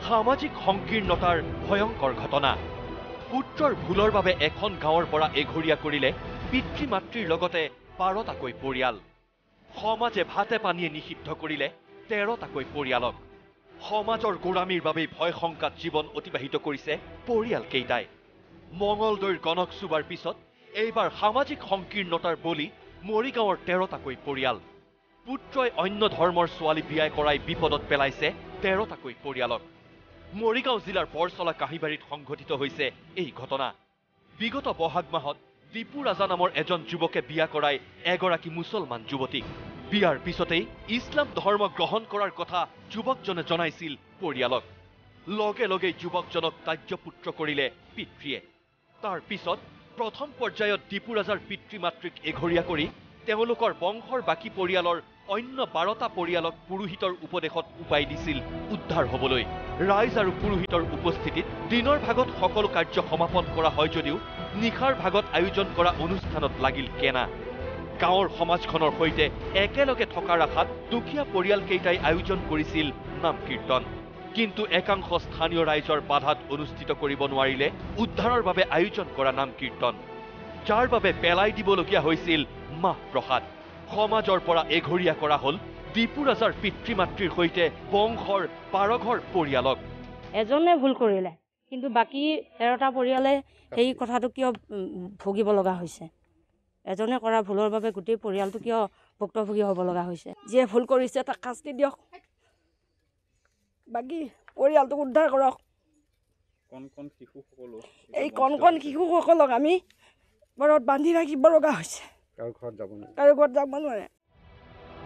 সামাজিক সংকীৰ্ণতাৰ ভয়ংকৰ ঘটনা। পুত্ৰৰ ভুলৰ বাবে এখন গাঁৱৰ পৰা এঘৰীয়া কৰিলে পিতৃ মাতৃৰ লগতে 12টাকৈ পৰিয়াল। সমাজে ভাতে পানীয়ে নিষিদ্ধ কৰিলে 13টাকৈ পৰিয়ালক। সমাজৰ গোড়ামীৰ বাবেই ভয় শংকাত জীৱন অতিবাহিত কৰিছে পৰিয়ালকেইটাই। মঙলদৈৰ গণক চুবাৰ পিছত এইবাৰ সামাজিক সংকীৰ্ণতাৰ বলি মৰিগাঁৱৰ 13টাকৈ পৰিয়াল। পুত্ৰই অন্য ধৰ্মৰ ছোৱালী বিয়া কৰাই বিপদত পেলাইছে 13টাকৈ পৰিয়ালক। মৰিগাঁও জিলাৰ বৰচলা কাহিবাৰীত সংঘটিত হৈছে এই ঘটনা। বিগত বহাগ মাহত দীপু ৰাজা নামৰ এজন যুৱকে বিয়া কৰাই এগৰাকী মুছলমান যুৱতীক। বিয়াৰ পিছতেই ইছলাম ধৰ্ম গ্ৰহণ কৰাৰ কথা যুৱকজনে জনাইছিল পৰিয়ালক। লগে লগেই যুৱকজনক ত্যায্যপুত্ৰ কৰিলে পিতৃয়ে। তাৰ পিছত প্ৰথম পৰ্যায়ত দীপু ৰাজাৰ পিতৃ মাতৃক এঘৰীয়া কৰি তেওঁলোকৰ বংশৰ বাকী পৰিয়ালৰ অন্য 12টা পৰিয়ালক পুৰোহিতৰ উপদেশত উপাই দিছিল উদ্ধাৰ হ'বলৈ। ৰাইজ আৰু পুৰোহিতৰ উপস্থিতিত দিনৰ ভাগত সকলো কাৰ্য সমাপন কৰা হয় যদিও নিশাৰ ভাগত আয়োজন কৰা অনুষ্ঠানত লাগিল কেনা। গাঁৱৰ সমাজখনৰ সৈতে একেলগে থকাৰ আশাত দুখীয়া পৰিয়ালকেইটাই আয়োজন কৰিছিল নাম কীৰ্তন। কিন্তু একাংশ স্থানীয় ৰাইজৰ বাধাত অনুষ্ঠিত কৰিব নোৱাৰিলে উদ্ধাৰৰ বাবে আয়োজন কৰা নাম কীৰ্তন, যাৰ বাবে পেলাই দিবলগীয়া হৈছিল মাহ প্ৰসাদ। সমাজৰ পৰা এঘৰীয়া কৰা হ'ল দীপু ৰাজাৰ পিতৃ মাতৃৰ সৈতে বংশৰ 12 ঘৰ পৰিয়ালক। এজনে ভুল কৰিলে, কিন্তু বাকী 13টা পৰিয়ালে সেই কথাটো কিয় ভুগিব লগা হৈছে? এজনে কৰা ভুলৰ বাবে গোটেই পৰিয়ালটো কিয় ভুক্তভোগী হ'ব লগা হৈছে? যিয়ে ভুল কৰিছে তাক শাস্তি দিয়ক, বাকী পৰিয়ালটোক উদ্ধাৰ কৰক। এই কণ শিশুসকলক আমি ঘৰত বান্ধি ৰাখিব লগা হৈছে, কাৰো ঘৰত যাব নোৱাৰে।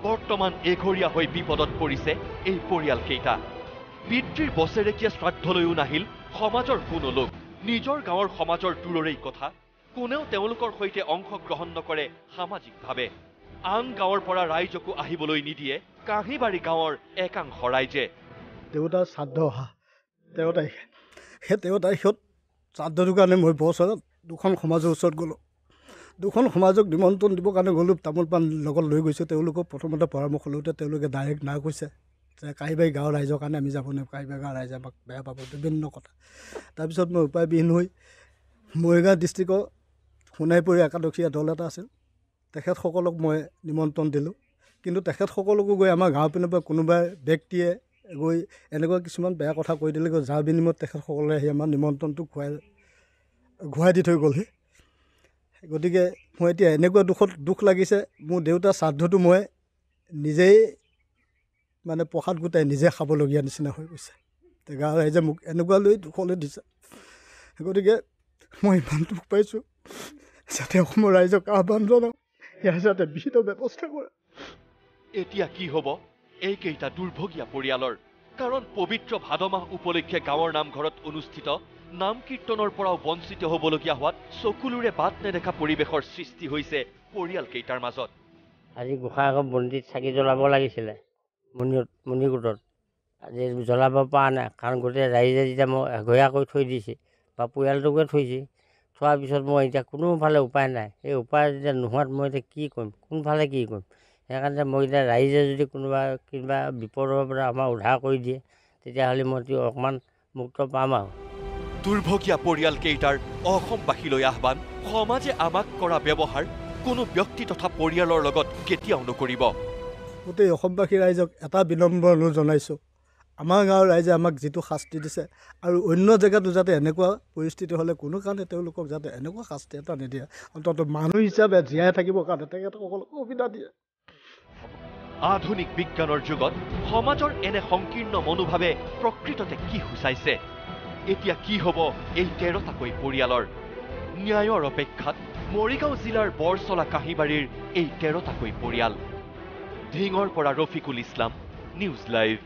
বৰ্তমান এঘৰীয়া হৈ বিপদত পৰিছে এই পৰিয়ালকেইটা। পিতৃৰ বছেৰেকীয়া শ্ৰাদ্ধলৈও নাহিল সমাজৰ কোনো লোক। নিজৰ গাঁৱৰ সমাজৰ দূৰৰেই কথা, কোনেও তেওঁলোকৰ সৈতে অংশগ্ৰহণ নকৰে সামাজিকভাৱে। আন গাঁৱৰ পৰা ৰাইজকো আহিবলৈ নিদিয়ে কাহিবাৰী গাঁৱৰ একাংশ ৰাইজে। দেউতাৰ শ্ৰাদ্ধ অহা 13 তাৰিখে, সেই 13 তাৰিখত শ্ৰাদ্ধটোৰ কাৰণে মই বছৰত 2খন সমাজৰ ওচৰত গ'লোঁ। 2খন সমাজক নিমন্ত্ৰণ দিবৰ কাৰণে গ'লোঁ, তামোল পাণ লগত লৈ গৈছোঁ। তেওঁলোকক প্ৰথমতে পৰামৰ্শ লওঁতে তেওঁলোকে ডাইৰেক্ট না কৈছে যে কাহিবাৰী গাঁৱৰ ৰাইজৰ কাৰণে আমি যাব নোৱাৰোঁ, কাহিবাৰী গাঁৱৰ ৰাইজে আমাক বেয়া পাব, বিভিন্ন কথা। তাৰপিছত মই উপায়বিহীন হৈ মৰিগাঁও ডিষ্ট্ৰিক্টৰ সোণাইপুৰ একাদশীয়া দল এটা আছিল, তেখেতসকলক মই নিমন্ত্ৰণ দিলোঁ। কিন্তু তেখেতসকলকো গৈ আমাৰ গাঁৱৰ পিনৰ পৰা কোনোবাই ব্যক্তিয়ে গৈ এনেকুৱা কিছুমান বেয়া কথা কৈ দিলে, যাৰ বিনিময়ত তেখেতসকলে আহি আমাৰ নিমন্ত্ৰণটো ঘূৰাই দি থৈ গ'লহি। গতিকে মই এতিয়া এনেকুৱা দুখ লাগিছে, মোৰ দেউতাৰ শ্ৰাদ্ধটো মই নিজেই মানে প্ৰসাদ গোটাই নিজে খাবলগীয়া নিচিনা হৈ গৈছে। গাঁৱৰ ৰাইজে মোক এনেকুৱা লৈ দুখলৈ দিছে। গতিকে মই ইমান দুখ পাইছোঁ, যাতে অসমৰ ৰাইজক আহ্বান জনাওঁ ইয়াৰ যাতে বিহিত ব্যৱস্থা কৰে। এতিয়া কি হ'ব এইকেইটা দুৰ্ভগীয়া পৰিয়ালৰ? কাৰণ পবিত্ৰ ভাদ মাহ উপলক্ষে গাঁৱৰ নামঘৰত অনুষ্ঠিত নাম কীৰ্তনৰ পৰাও বঞ্চিত হ'বলগীয়া হোৱাত চকুলোৰে বাট নেদেখা পৰিৱেশৰ সৃষ্টি হৈছে পৰিয়ালকেইটাৰ মাজত। আজি গোঁসাই ঘৰত বন্তিত চাকি জ্বলাব লাগিছিলে মণিকূটত, আজি জ্বলাব পৰা নাই। কাৰণ গোটেই ৰাইজে যেতিয়া মই এঘৰীয়া কৰি থৈ দিছে বা পৰিয়ালটোকে থৈছে, থোৱাৰ পিছত মই এতিয়া কোনোফালে উপায় নাই। এই উপায় যেতিয়া নোহোৱাত মই এতিয়া কি কৰিম, কোনফালে কি কৰিম? সেইকাৰণে মই এতিয়া ৰাইজে যদি কিবা বিপদৰ পৰা আমাৰ উদ্ধাৰ কৰি দিয়ে, তেতিয়াহ'লে মই অকণমান মুক্ত পাম আৰু। দুৰ্ভগীয়া পৰিয়ালকেইটাৰ অসমবাসীলৈ আহ্বান, সমাজে আমাক কৰা ব্যৱহাৰ কোনো ব্যক্তি তথা পৰিয়ালৰ লগত কেতিয়াও নকৰিব। গোটেই অসমবাসী ৰাইজক এটা বিনম্ৰ অনুৰোধ জনাইছোঁ, আমাৰ গাঁৱৰ ৰাইজে আমাক যিটো শাস্তি দিছে আৰু অন্য জেগাতো যাতে এনেকুৱা পৰিস্থিতি হ'লে কোনো কাৰণে তেওঁলোকক যাতে এনেকুৱা শাস্তি এটা নিদিয়ে, অন্ততঃ মানুহ হিচাপে জীয়াই থাকিবৰ কাৰণে তেখেতসকলক সুবিধা দিয়ে। আধুনিক বিজ্ঞানৰ যুগত সমাজৰ এনে সংকীৰ্ণ মনোভাৱে প্ৰকৃততে কি সূচাইছে? এতিয়া কি হ'ব এই 13টাকৈ পৰিয়ালৰ? ন্যায়ৰ অপেক্ষাত মৰিগাঁও জিলাৰ বৰচলা কাহিবাৰীৰ এই 13টাকৈ পৰিয়াল। ধিঙৰ পৰা ৰফিকুল ইছলাম, নিউজ লাইভ।